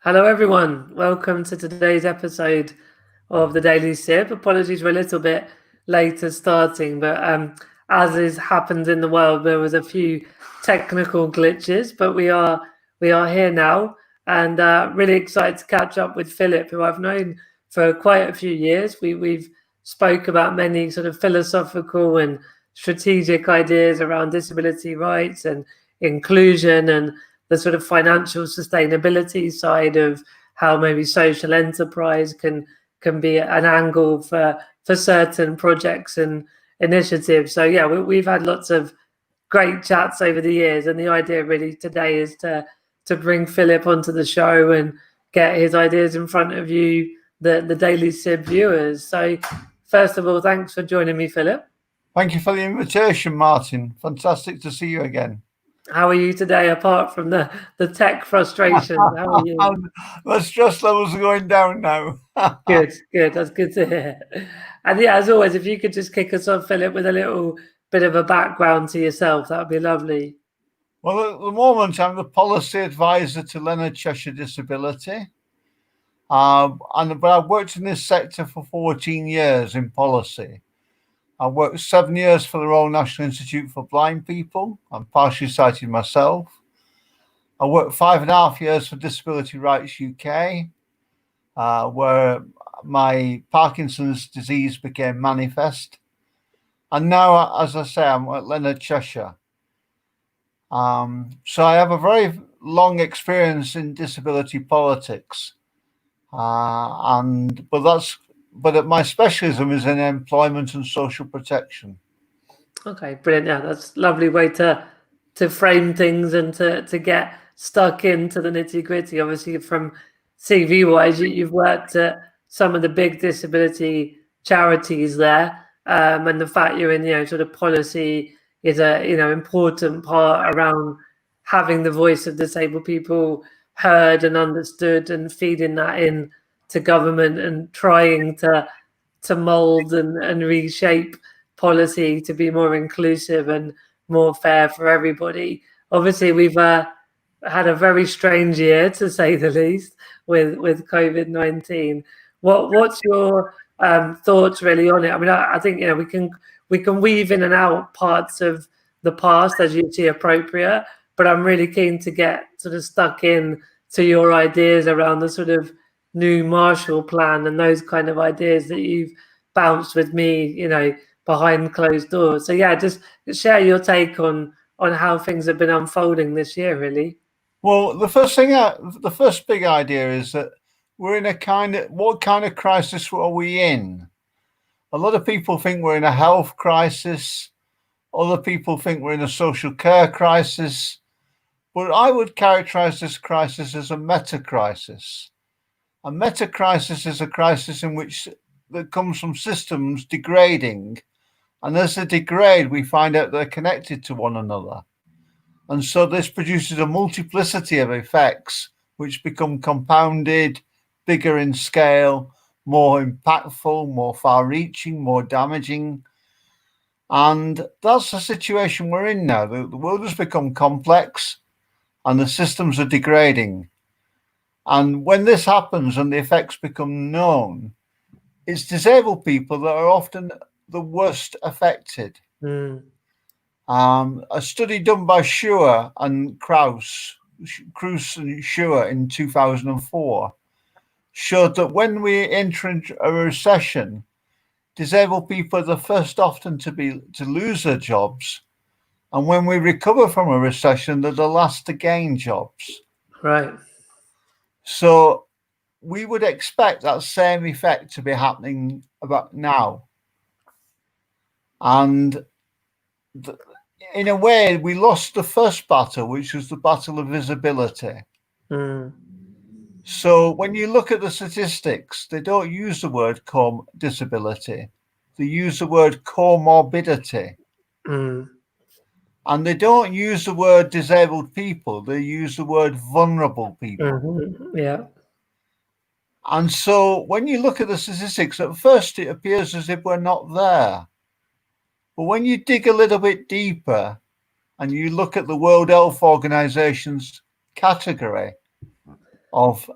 Hello, everyone. Welcome to today's episode of the Daily Sip. Apologies for a little bit later starting, but as is happens in the world, there was a few technical glitches, but we are here now, and really excited to catch up with Philip, who I've known for quite a few years. We've spoke about many sort of philosophical and strategic ideas around disability rights and inclusion and the sort of financial sustainability side of how maybe social enterprise can be an angle for certain projects and initiatives. So yeah, we've had lots of great chats over the years, and the idea really today is to bring Philip onto the show and get his ideas in front of you, the Daily Sib viewers. So first of all, thanks for joining me, Philip. Thank you for the invitation, Martin. Fantastic to see you again. How are you today, apart from the tech frustration? How are you? The stress levels are going down now. Good, good. That's good to hear. And yeah, as always, if you could just kick us off, Philip, with a little bit of a background to yourself, that would be lovely. Well, at the moment, I'm the policy advisor to Leonard Cheshire Disability. But I've worked in this sector for 14 years in policy. I worked 7 years for the Royal National Institute for Blind People. I'm partially sighted myself. I worked 5.5 years for Disability Rights UK, where my Parkinson's disease became manifest. And now, as I say, I'm at Leonard Cheshire. So I have a very long experience in disability politics. But my specialism is in employment and social protection. Okay, brilliant. Yeah, that's a lovely way to frame things and to get stuck into the nitty gritty. Obviously, from CV wise, you've worked at some of the big disability charities there, and the fact you're in sort of policy is a important part around having the voice of disabled people heard and understood and feeding that in to government and trying to mold and reshape policy to be more inclusive and more fair for everybody. Obviously, we've had a very strange year, to say the least, with COVID-19. What's your thoughts really on it? I mean, I think we can weave in and out parts of the past as you see appropriate, but I'm really keen to get sort of stuck in to your ideas around the sort of new Marshall Plan and those kind of ideas that you've bounced with me, behind closed doors. So yeah, just share your take on how things have been unfolding this year, really. Well, the first big idea is that we're in what kind of crisis are we in? A lot of people think we're in a health crisis. Other people think we're in a social care crisis. But I would characterize this crisis as a meta crisis. A meta crisis is a crisis that comes from systems degrading. And as they degrade, we find out they're connected to one another. And so this produces a multiplicity of effects which become compounded, bigger in scale, more impactful, more far-reaching, more damaging. And that's the situation we're in now. The world has become complex and the systems are degrading. And when this happens and the effects become known, it's disabled people that are often the worst affected. A study done by Schur and Krause and Schur in 2004 showed that when we enter a recession, disabled people are the first often to lose their jobs, and when we recover from a recession, they're the last to gain jobs. Right. So we would expect that same effect to be happening about now. And in a way, we lost the first battle, which was the battle of visibility. So when you look at the statistics, they don't use the word disability. They use the word comorbidity. And they don't use the word disabled people. They use the word vulnerable people. Yeah. And so when you look at the statistics, at first it appears as if we're not there. But when you dig a little bit deeper and you look at the World Health Organization's category of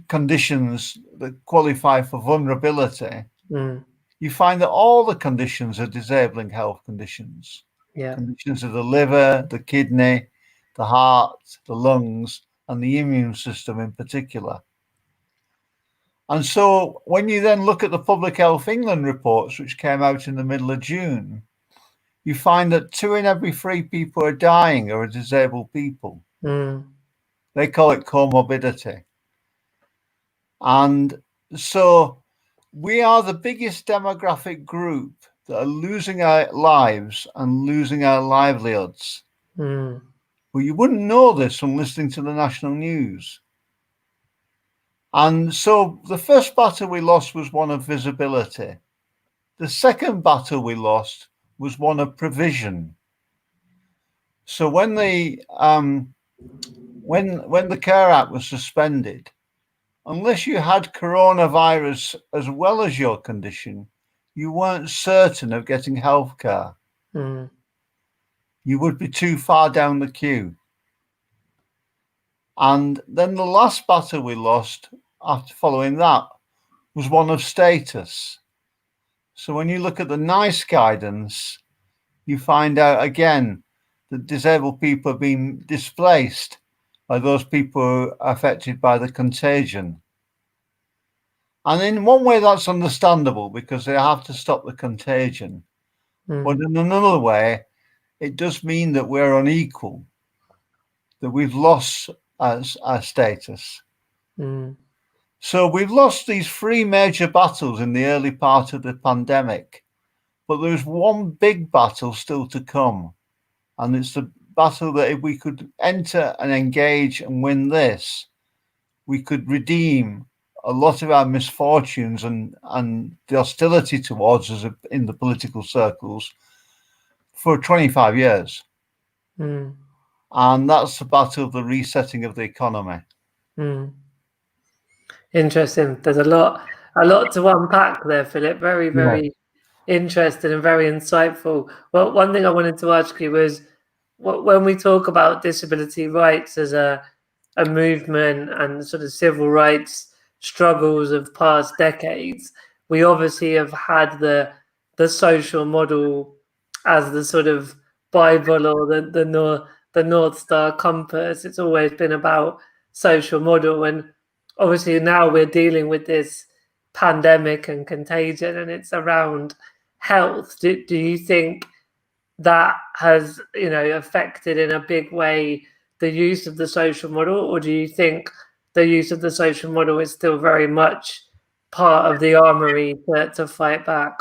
conditions that qualify for vulnerability, you find that all the conditions are disabling health conditions. Yeah. Conditions of the liver, the kidney, the heart, the lungs, and the immune system in particular. And so when you then look at the Public Health England reports, which came out in the middle of June, you find that 2 in every 3 people are dying are disabled people. They call it comorbidity. And so we are the biggest demographic group that are losing our lives and losing our livelihoods. Well, you wouldn't know this from listening to the national news. And so the first battle we lost was one of visibility. The second battle we lost was one of provision. So when the Care Act was suspended, unless you had coronavirus as well as your condition, you weren't certain of getting healthcare. You would be too far down the queue. And then the last battle we lost after following that was one of status. So when you look at the NICE guidance, you find out again that disabled people are being displaced by those people who are affected by the contagion. And in one way that's understandable because they have to stop the contagion. But in another way, it does mean that we're unequal, that we've lost our status. So we've lost these 3 major battles in the early part of the pandemic, but there's one big battle still to come. And it's the battle that if we could enter and engage and win this, we could redeem a lot of our misfortunes and the hostility towards us in the political circles for 25 years. And that's the battle of the resetting of the economy. Interesting. There's a lot to unpack there, Philip. Very, very interesting and very insightful. Well, one thing I wanted to ask you was, when we talk about disability rights as a movement and sort of civil rights struggles of past decades, we obviously have had the social model as the sort of Bible or the North Star compass. It's always been about social model, and obviously now we're dealing with this pandemic and contagion, and it's around health. Do you think that has, affected in a big way the use of the social model, or do you think the use of the social model is still very much part of the armory to fight back?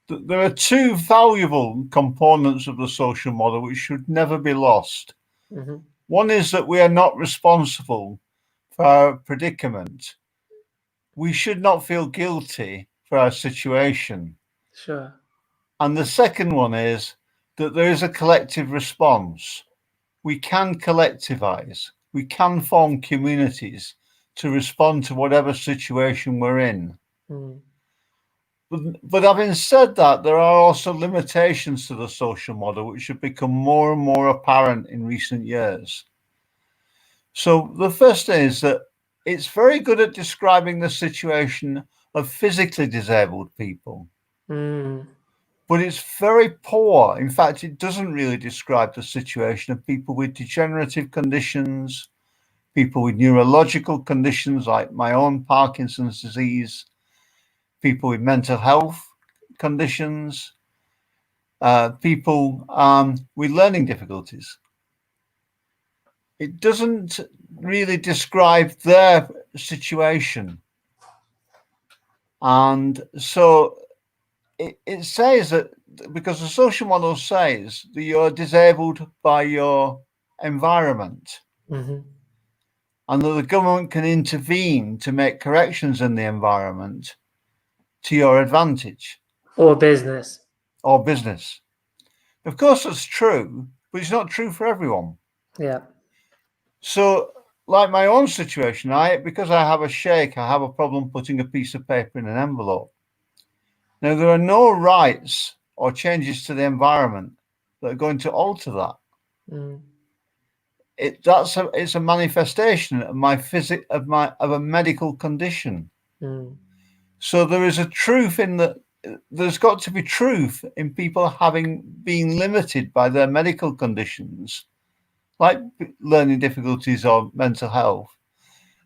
There are 2 valuable components of the social model which should never be lost. One is that we are not responsible for our predicament. We should not feel guilty for our situation. Sure. And the second one is that there is a collective response. We can collectivize. We can form communities to respond to whatever situation we're in. But having said that, there are also limitations to the social model which have become more and more apparent in recent years. So the first is that it's very good at describing the situation of physically disabled people. But it's very poor. In fact, it doesn't really describe the situation of people with degenerative conditions, people with neurological conditions like my own Parkinson's disease, people with mental health conditions, people with learning difficulties. It doesn't really describe their situation. And so it says that, because the social model says that you're disabled by your environment, and that the government can intervene to make corrections in the environment to your advantage. Or business. Or business. Of course, that's true, but it's not true for everyone. Yeah. So, like my own situation, because I have a shake, I have a problem putting a piece of paper in an envelope. Now, there are no rights or changes to the environment that are going to alter that. it's a manifestation of of a medical condition. So there is a truth in that. There's got to be truth in people having been limited by their medical conditions, like learning difficulties or mental health.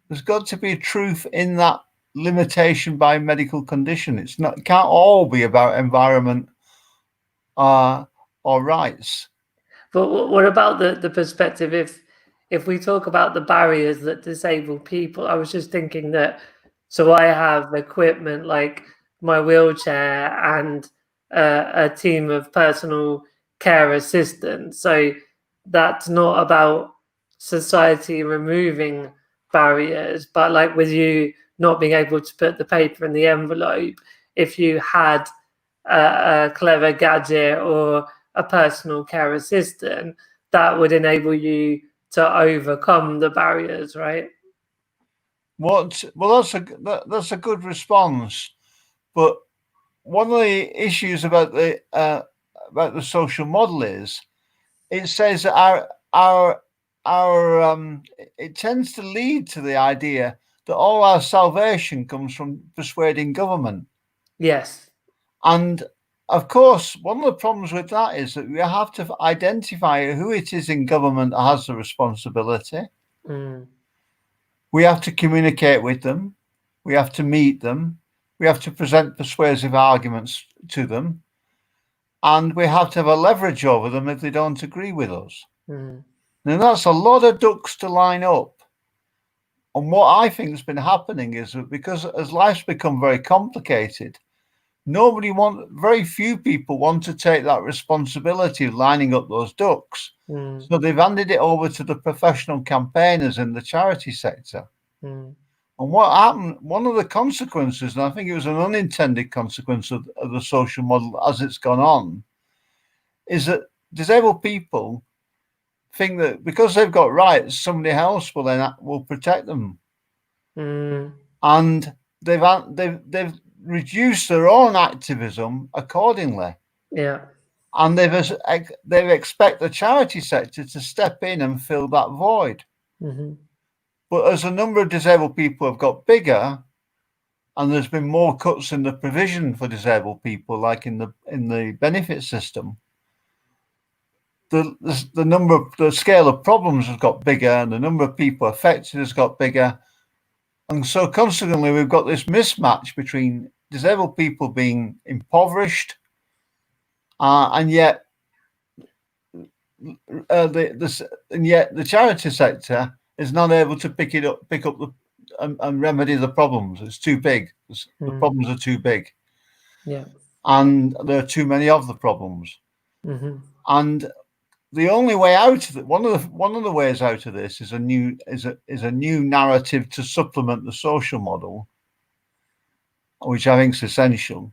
There's got to be a truth in that limitation by medical condition. It can't all be about environment or rights. But what about the perspective if we talk about the barriers that disable people? I was just thinking that, so I have equipment like my wheelchair and a team of personal care assistants. So that's not about society removing barriers, but like with you not being able to put the paper in the envelope, if you had a clever gadget or a personal care assistant, that would enable you to overcome the barriers, right? Well, that's a good response, but one of the issues about the social model is it says that it tends to lead to the idea that all our salvation comes from persuading government. Yes. And of course, one of the problems with that is that we have to identify who it is in government that has the responsibility. We have to communicate with them. We have to meet them. We have to present persuasive arguments to them. And we have to have a leverage over them if they don't agree with us. Now, that's a lot of ducks to line up. And what I think has been happening is that because as life's become very complicated, very few people want to take that responsibility of lining up those ducks. So they've handed it over to the professional campaigners in the charity sector. And what happened, one of the consequences, and I think it was an unintended consequence of the social model as it's gone on, is that disabled people think that because they've got rights, somebody else will protect them. And they've reduced their own activism accordingly. Yeah. And they expect the charity sector to step in and fill that void. But as the number of disabled people have got bigger, and there's been more cuts in the provision for disabled people, like in the benefit system, the scale of problems has got bigger, and the number of people affected has got bigger. And so consequently, we've got this mismatch between disabled people being impoverished, and yet the charity sector is not able to pick up and remedy the problems. It's too big. The problems are too big. Yeah. And there are too many of the problems. And the only way out of it, one of the ways out of this is a new narrative to supplement the social model, which I think is essential,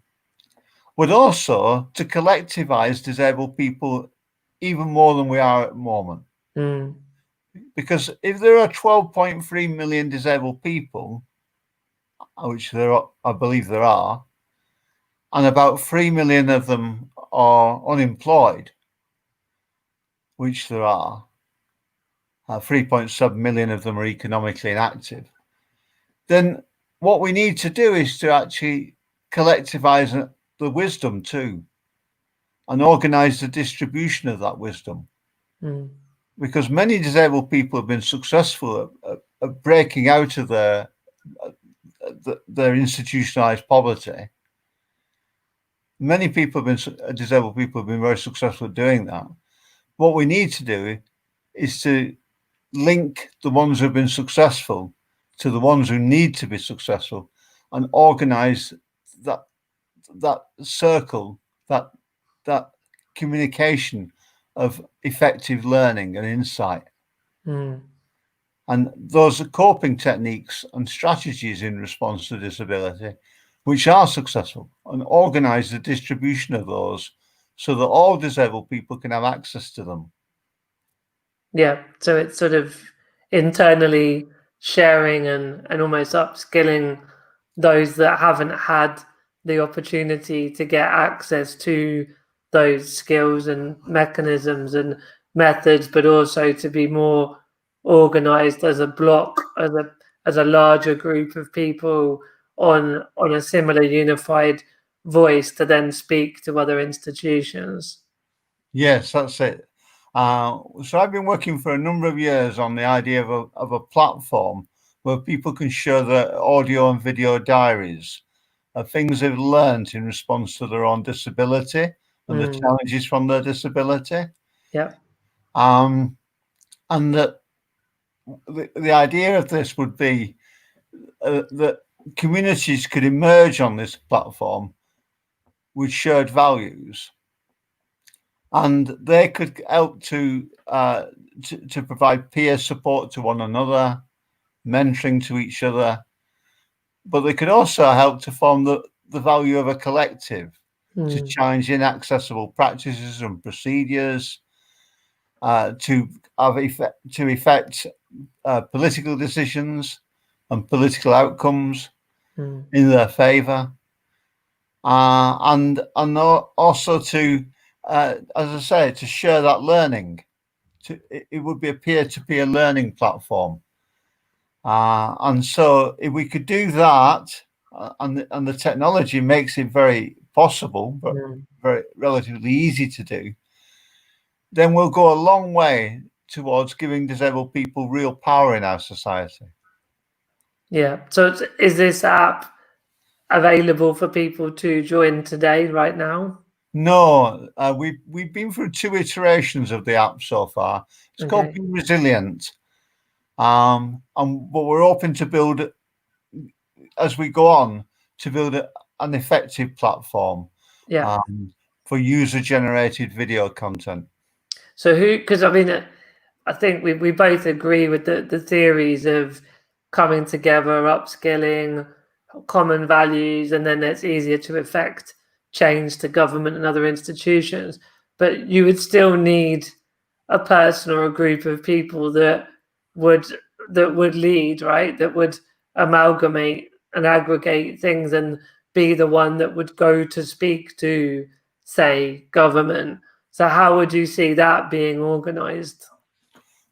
but also to collectivize disabled people even more than we are at the moment. Because if there are 12.3 million disabled people, which I believe there are, and about 3 million of them are unemployed, which there are, 3.7 million of them are economically inactive, then what we need to do is to actually collectivize the wisdom too, and organize the distribution of that wisdom. Because many disabled people have been successful at breaking out of their institutionalized poverty. Many disabled people have been very successful at doing that. What we need to do is to link the ones who've been successful to the ones who need to be successful, and organize that circle, that communication of effective learning and insight. And those are coping techniques and strategies in response to disability, which are successful, and organize the distribution of those so that all disabled people can have access to them. Yeah, so it's sort of internally sharing and almost upskilling those that haven't had the opportunity to get access to those skills and mechanisms and methods, but also to be more organized as a block, as a larger group of people on a similar unified voice to then speak to other institutions. Yes, that's it. So I've been working for a number of years on the idea of a platform where people can share their audio and video diaries of things they've learned in response to their own disability and the challenges from their disability. Yeah. And that the idea of this would be that communities could emerge on this platform with shared values, and they could help to provide peer support to one another, mentoring to each other, but they could also help to form the value of a collective, to challenge inaccessible practices and procedures, to effect political decisions and political outcomes in their favour, and also to, as I say, to share that learning. It would be a peer-to-peer learning platform, and so if we could do that, and the technology makes it very possible, but very relatively easy to do, then we'll go a long way towards giving disabled people real power in our society. Yeah. So is this app available for people to join today, right now? No, we've been through 2 iterations of the app so far. It's called Be Resilient, but we're hoping to build, as we go on, to build an effective platform for user-generated video content. So because I mean, I think we both agree with the theories of coming together, upskilling, common values, and then it's easier to effect change to government and other institutions. But you would still need a person or a group of people that would lead, right? That would amalgamate and aggregate things and be the one that would go to speak to, say, government. So how would you see that being organized?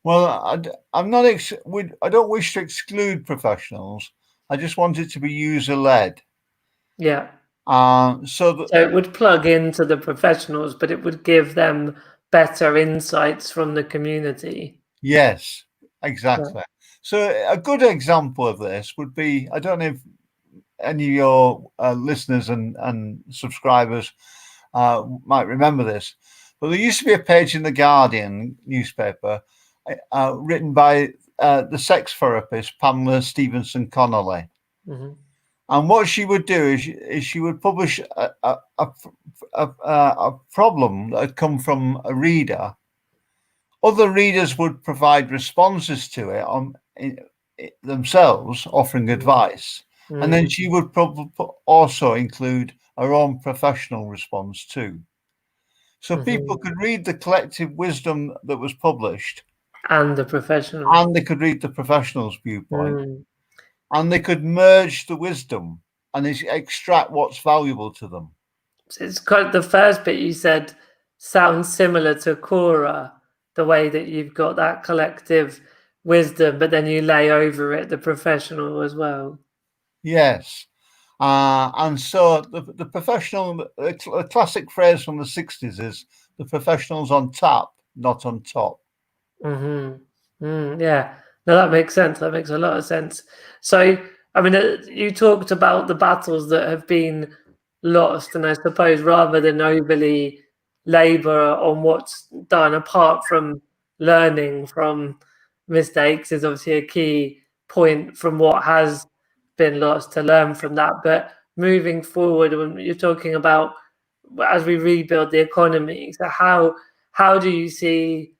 Well, I'm not. I don't wish to exclude professionals. I just want it to be user-led. Yeah. So it would plug into the professionals, but it would give them better insights from the community. Yes, exactly. So a good example of this would be, I don't know if any of your listeners and subscribers might remember this, but there used to be a page in the Guardian newspaper written by the sex therapist Pamela Stevenson Connolly. And what she would do is she would publish a problem that had come from a reader. Other readers would provide responses to it themselves, offering advice. And then she would probably also include her own professional response too. So people could read the collective wisdom that was published. And the professional. And they could read the professional's viewpoint. And they could merge the wisdom and extract what's valuable to them. It's quite, the first bit you said sounds similar to Quora, the way that you've got that collective wisdom, but then you lay over it the professional as well. Yes. And so the professional, a classic phrase from the 60s is, the professional's on tap, not on top. Yeah, no, that makes sense. That makes a lot of sense. So, I mean, you talked about the battles that have been lost, and I suppose rather than overly labor on what's done, apart from learning from mistakes, is obviously a key point from what has been lost, to learn from that. But moving forward, when you're talking about as we rebuild the economy, so how do you see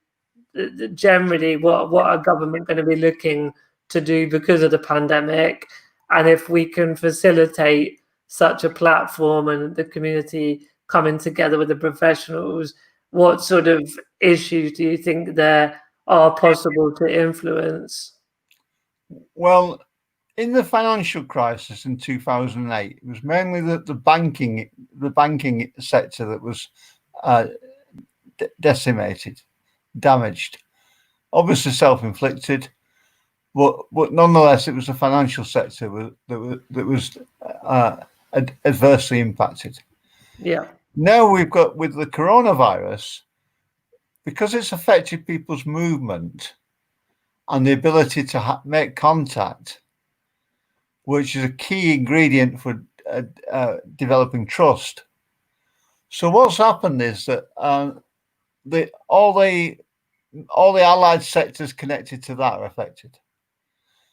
generally what are government going to be looking to do because of the pandemic? And if we can facilitate such a platform and the community coming together with the professionals, what sort of issues do you think there are possible to influence? Well, in the financial crisis in 2008, it was mainly the banking sector that was decimated, damaged. obviously self-inflicted, but nonetheless, it was the financial sector that was adversely impacted. Yeah. Now we've got, with the coronavirus, because it's affected people's movement and the ability to make contact, which is a key ingredient for developing trust. So what's happened is that all the allied sectors connected to that are affected.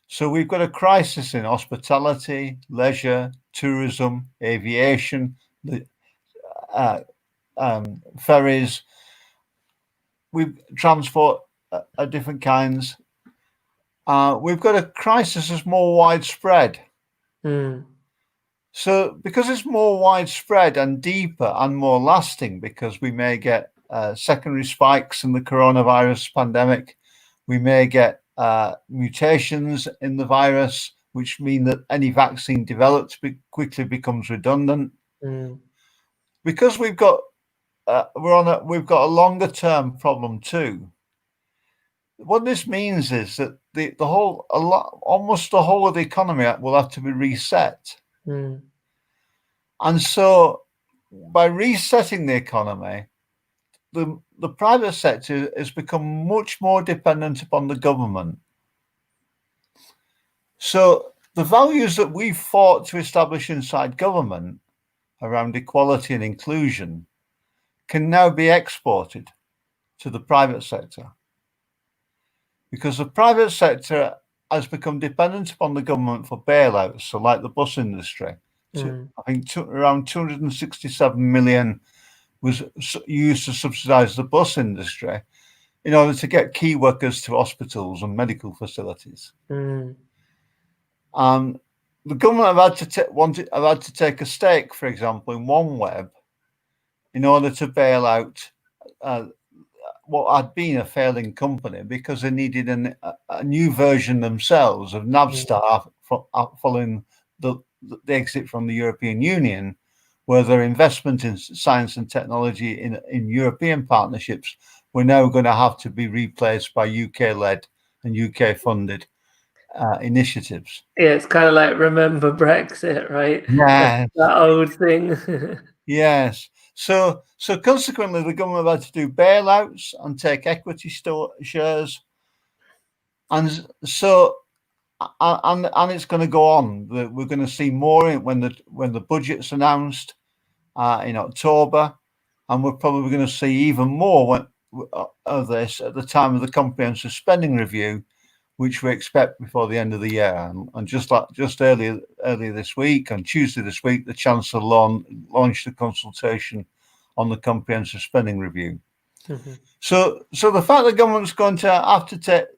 So we've got a crisis in hospitality, leisure, tourism, aviation, ferries. We've transport of different kinds. We've got a crisis that's more widespread. So because it's more widespread and deeper and more lasting, because we may get secondary spikes in the coronavirus pandemic, we may get mutations in the virus, which mean that any vaccine developed quickly becomes redundant. Because we've got we've got a longer term problem too. What this means is that almost the whole of the economy will have to be reset. And so by resetting the economy, the private sector has become much more dependent upon the government. So the values that we fought to establish inside government around equality and inclusion can now be exported to the private sector, because the private sector has become dependent upon the government for bailouts. So like the bus industry, I think around 267 million was used to subsidise the bus industry in order to get key workers to hospitals and medical facilities. The government have had to take a stake, for example, in OneWeb, in order to bail out what had been a failing company, because they needed a new version themselves of Navstar following the exit from the European Union, where their investment in science and technology in European partnerships were now going to have to be replaced by UK-led and UK-funded initiatives. Yeah, it's kind of like remember Brexit, right? Yes. That old thing. Yes. So consequently, the government had to do bailouts and take equity shares, and so and it's going to go on. We're going to see more when the budget's announced in October, and we're probably going to see even more of this at the time of the comprehensive spending review, which we expect before the end of the year. And just earlier this week, on Tuesday this week, the Chancellor launched a consultation on the comprehensive spending review. So the fact that government's going to have to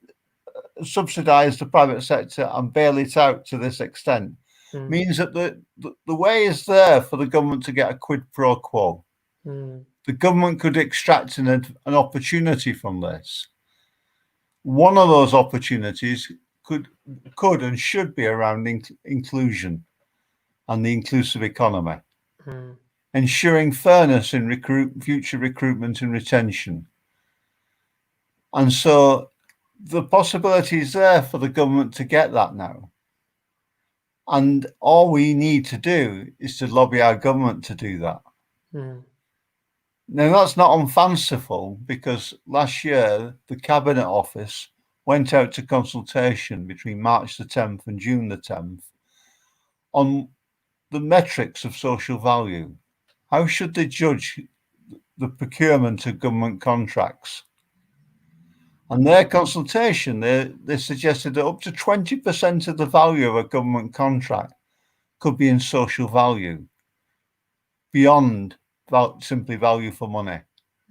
subsidise the private sector and bail it out to this extent means that the way is there for the government to get a quid pro quo. The government could extract an opportunity from this. One of those opportunities could and should be around inclusion and the inclusive economy, ensuring fairness in future recruitment and retention. And so the possibility is there for the government to get that now. And all we need to do is to lobby our government to do that. Now, that's not unfanciful, because last year the Cabinet Office went out to consultation between March the 10th and June the 10th on the metrics of social value. How should they judge the procurement of government contracts? And their consultation, they suggested that up to 20% of the value of a government contract could be in social value, beyond simply value for money.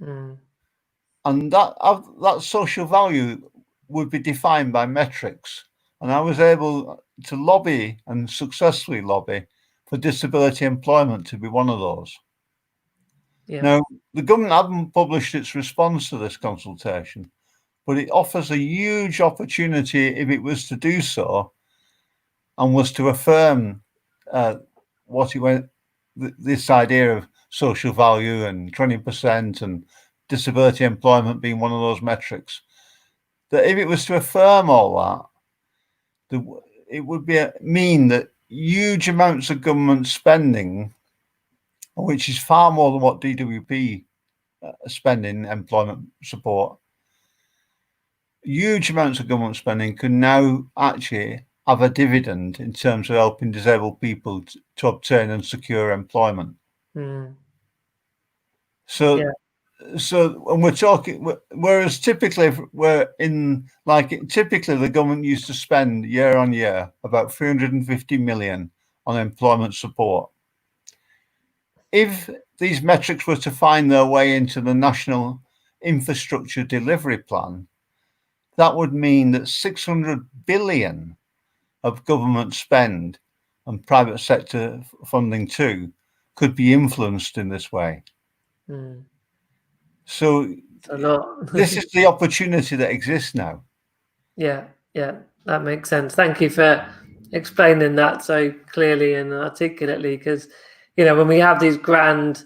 And that social value would be defined by metrics. And I was able to lobby, and successfully lobby, for disability employment to be one of those. Now, the government hasn't published its response to this consultation, but it offers a huge opportunity if it was to do so, and was to affirm this idea of social value and 20% and disability employment being one of those metrics. that if it was to affirm all that, it would mean that huge amounts of government spending, which is far more than what DWP spending employment support, huge amounts of government spending could now actually have a dividend in terms of helping disabled people to obtain and secure employment. So, Yeah. so when we're talking, whereas typically typically the government used to spend year on year about 350 million on employment support. If these metrics were to find their way into the National Infrastructure Delivery Plan, that would mean that 600 billion of government spend and private sector funding too could be influenced in this way. So It's a lot. this is the opportunity that exists now. Yeah, that makes sense. Thank you for explaining that so clearly and articulately, because when we have these grand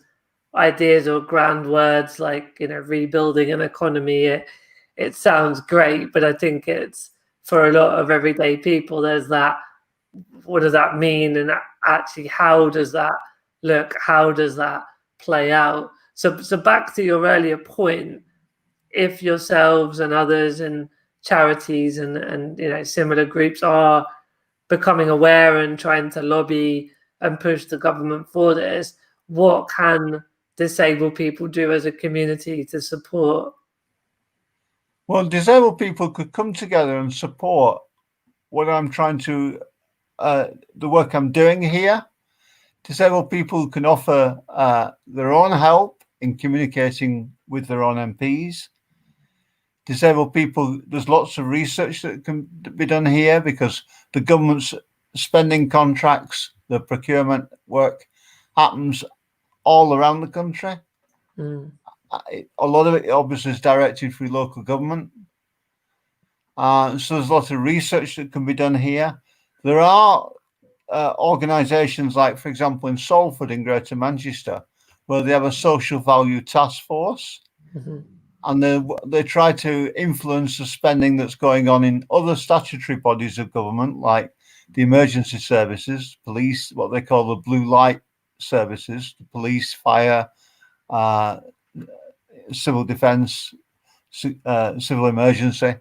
ideas or grand words like rebuilding an economy, it sounds great, but I think it's for a lot of everyday people there's that, what does that mean, and actually how does that look, how does that play out? So back to your earlier point, if yourselves and others and charities and similar groups are becoming aware and trying to lobby and push the government for this, what can disabled people do as a community to support? Well, disabled people could come together and support what I'm trying to, the work I'm doing here. Disabled people can offer their own help in communicating with their own MPs. Disabled people, there's lots of research that can be done here because the government's spending contracts, the procurement work happens all around the country. A lot of it obviously is directed through local government. So there's lots of research that can be done here. There are organisations like, for example, in Salford in Greater Manchester, where they have a social value task force. And they try to influence the spending that's going on in other statutory bodies of government, like the emergency services, police, what they call the blue light services, the police, fire, civil defence, civil emergency.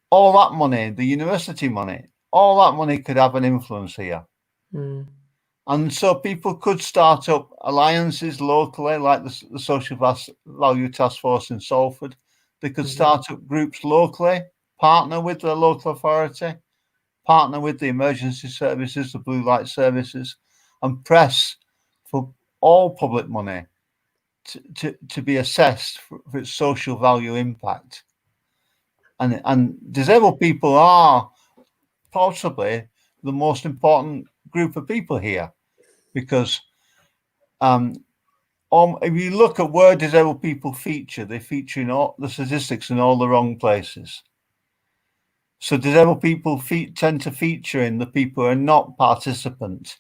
All that money, the university money, all that money could have an influence here. And so people could start up alliances locally, like the Social Value Task Force in Salford. They could start up groups locally, partner with the local authority, partner with the emergency services, the blue light services, and press for all public money to be assessed for its social value impact. And disabled people are possibly the most important group of people here. Because if you look at where disabled people feature, they feature in all the statistics in all the wrong places. So disabled people tend to feature in the people who are not participants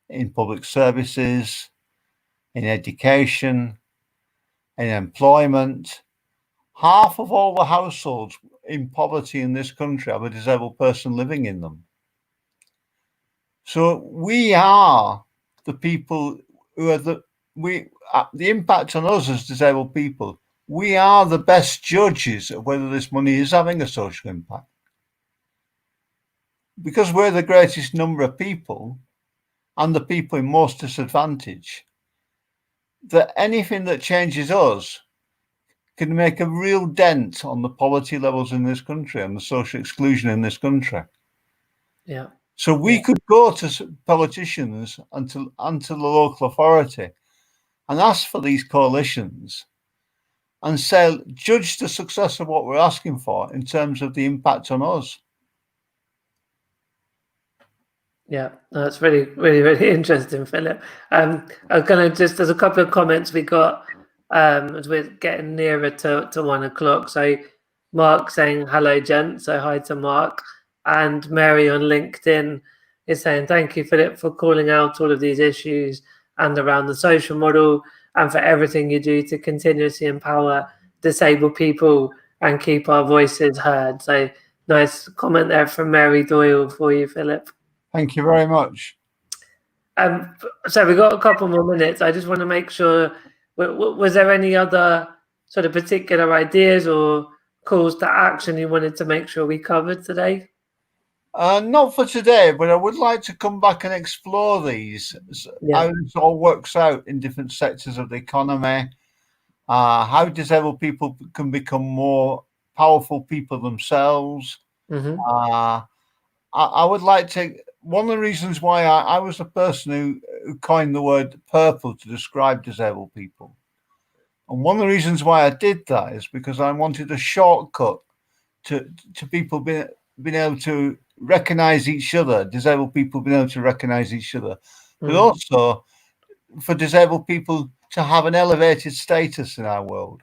in public services, in education, in employment. Half of all the households in poverty in this country have a disabled person living in them. So we are the people who are the impact on us as disabled people. We are the best judges of whether this money is having a social impact. Because we're the greatest number of people and the people in most disadvantage, that anything that changes us can make a real dent on the poverty levels in this country and the social exclusion in this country. Yeah. So we could go to politicians and to the local authority and ask for these coalitions and say, judge the success of what we're asking for in terms of the impact on us. Yeah, that's really, really, really interesting, Philip. I'm going to there's a couple of comments we got as we're getting nearer to 1 o'clock. So Mark saying, hello, gent. So hi to Mark. And Mary on LinkedIn is saying, thank you, Philip, for calling out all of these issues and around the social model and for everything you do to continuously empower disabled people and keep our voices heard. So nice comment there from Mary Doyle for you, Philip. Thank you very much. So we've got a couple more minutes. I just want to make sure, was there any other sort of particular ideas or calls to action you wanted to make sure we covered today? Not for today, but I would like to come back and explore these, how this all works out in different sectors of the economy, how disabled people can become more powerful people themselves. I would like to. One of the reasons why I was the person who coined the word purple to describe disabled people. And one of the reasons why I did that is because I wanted a shortcut to people being able to recognize each other, disabled people being able to recognize each other, but also for disabled people to have an elevated status in our world,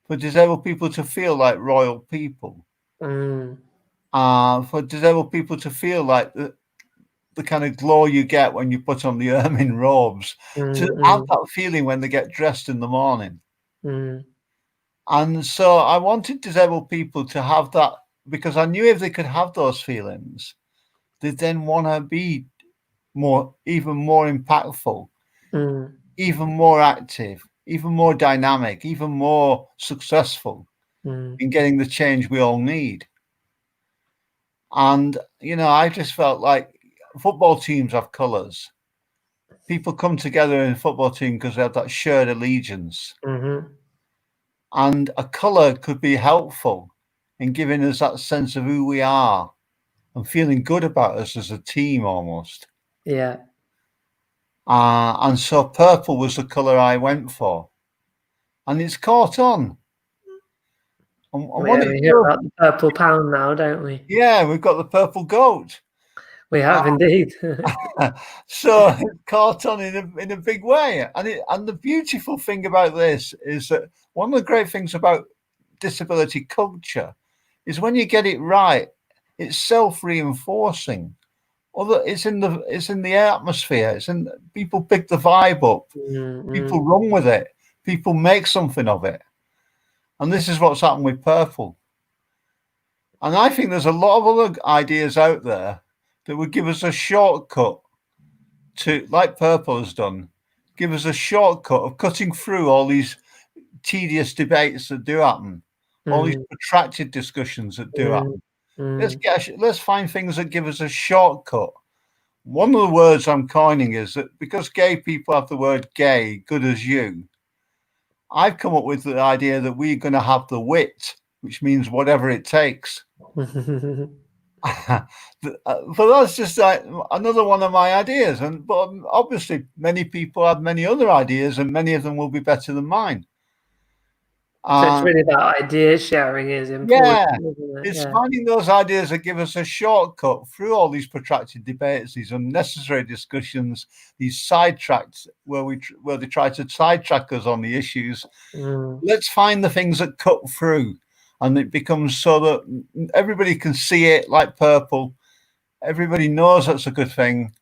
for disabled people to feel like royal people, for disabled people to feel like the kind of glow you get when you put on the ermine robes, to have that feeling when they get dressed in the morning. And so I wanted disabled people to have that, because I knew if they could have those feelings, they'd then want to be even more impactful, even more active, even more dynamic, even more successful in getting the change we all need. And, I just felt like football teams have colours. People come together in a football team because they have that shared allegiance. And a colour could be helpful in giving us that sense of who we are and feeling good about us as a team almost. Yeah. And so purple was the colour I went for. And it's caught on. And we hear about the purple pound now, don't we? Yeah, we've got the purple goat. We have indeed. So it caught on in a big way. And the beautiful thing about this is that one of the great things about disability culture is when you get it right, it's self-reinforcing. Although it's in the atmosphere. People pick the vibe up. People run with it. People make something of it. And this is what's happened with purple. And I think there's a lot of other ideas out there that would give us a shortcut to, like purple has done, give us a shortcut of cutting through all these tedious debates that do happen, all these protracted discussions that do happen. Let's find things that give us a shortcut. One of the words I'm coining is that because gay people have the word gay, good as you, I've come up with the idea that we're going to have the wit, which means whatever it takes. But that's just like another one of my ideas. But obviously, many people have many other ideas, and many of them will be better than mine. So it's really about idea sharing is important. Yeah, it's finding those ideas that give us a shortcut through all these protracted debates, these unnecessary discussions, these sidetracks where they try to sidetrack us on the issues. Let's find the things that cut through, and it becomes so that everybody can see it, like purple. Everybody knows that's a good thing,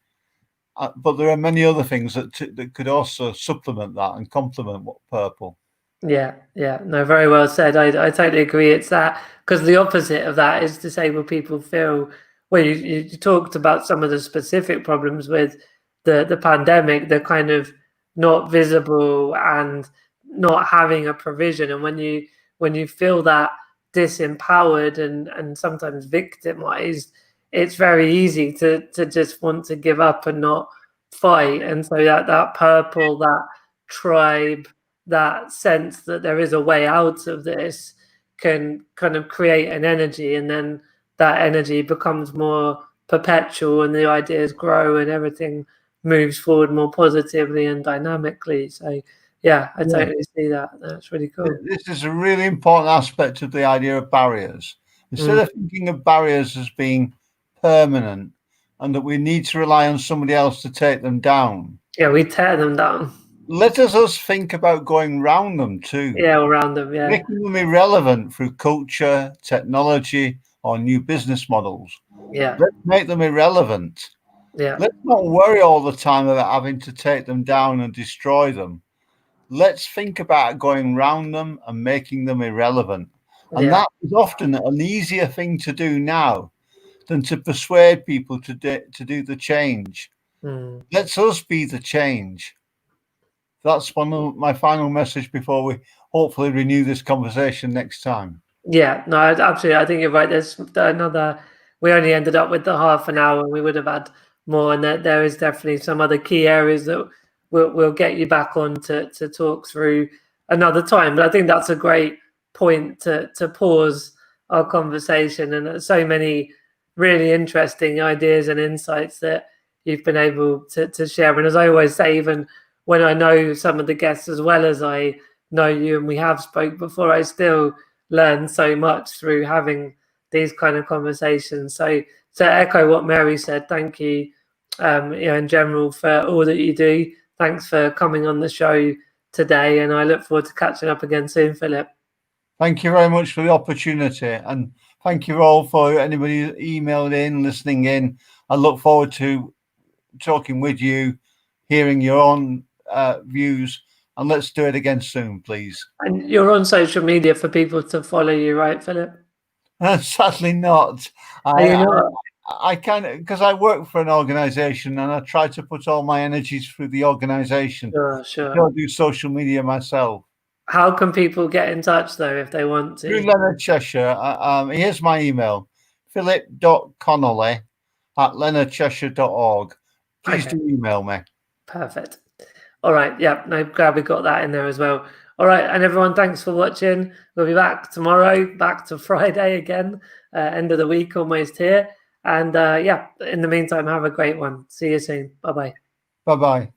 but there are many other things that could also supplement that and complement what purple. Yeah, no, very well said. I totally agree. It's that, because the opposite of that is disabled people feel, well, you talked about some of the specific problems with the pandemic, they're kind of not visible and not having a provision. And when you feel that disempowered and sometimes victimized, it's very easy to just want to give up and not fight. And so that purple, that tribe, that sense that there is a way out of this can kind of create an energy, and then that energy becomes more perpetual and the ideas grow and everything moves forward more positively and dynamically. So yeah, I totally see that. That's really cool. This is a really important aspect of the idea of barriers. Instead of thinking of barriers as being permanent and that we need to rely on somebody else to take them down. Yeah, we tear them down. Let us think about going round them too. Yeah, around them, yeah. Making them irrelevant through culture, technology, or new business models. Yeah. Let's make them irrelevant. Yeah. Let's not worry all the time about having to take them down and destroy them. let's think about going round them and making them irrelevant. And Yeah. that is often an easier thing to do now than to persuade people to do the change. Mm. Let's us be the change. That's one of my final message before we hopefully renew this conversation next time. Yeah, no, absolutely. I think you're right. There's another. We only ended up with the half an hour, and we would have had more. And there is definitely some other key areas that we'll get you back on to talk through another time. But I think that's a great point to pause our conversation. And there's so many really interesting ideas and insights that you've been able to share. And as I always say, even when I know some of the guests as well as I know you, and we have spoke before, I still learn so much through having these kind of conversations. So to echo what Mary said, thank you, in general for all that you do. Thanks for coming on the show today, and I look forward to catching up again soon, Philip. Thank you very much for the opportunity, and thank you all for anybody who emailed in, listening in. I look forward to talking with you, hearing your own views, and let's do it again soon, please. And you're on social media for people to follow you, right, Philip? Sadly not. Are you not? I kind of, because I work for an organisation and I try to put all my energies through the organisation. Sure. I don't do social media myself. How can people get in touch, though, if they want to? Through Leonard Cheshire. Here's my email, philip.connolly@leonardcheshire.org. Please do email me. Perfect. All right. Yeah. No, glad we got that in there as well. All right. And everyone, thanks for watching. We'll be back tomorrow, back to Friday again, end of the week almost here. And in the meantime, have a great one. See you soon. Bye-bye. Bye-bye.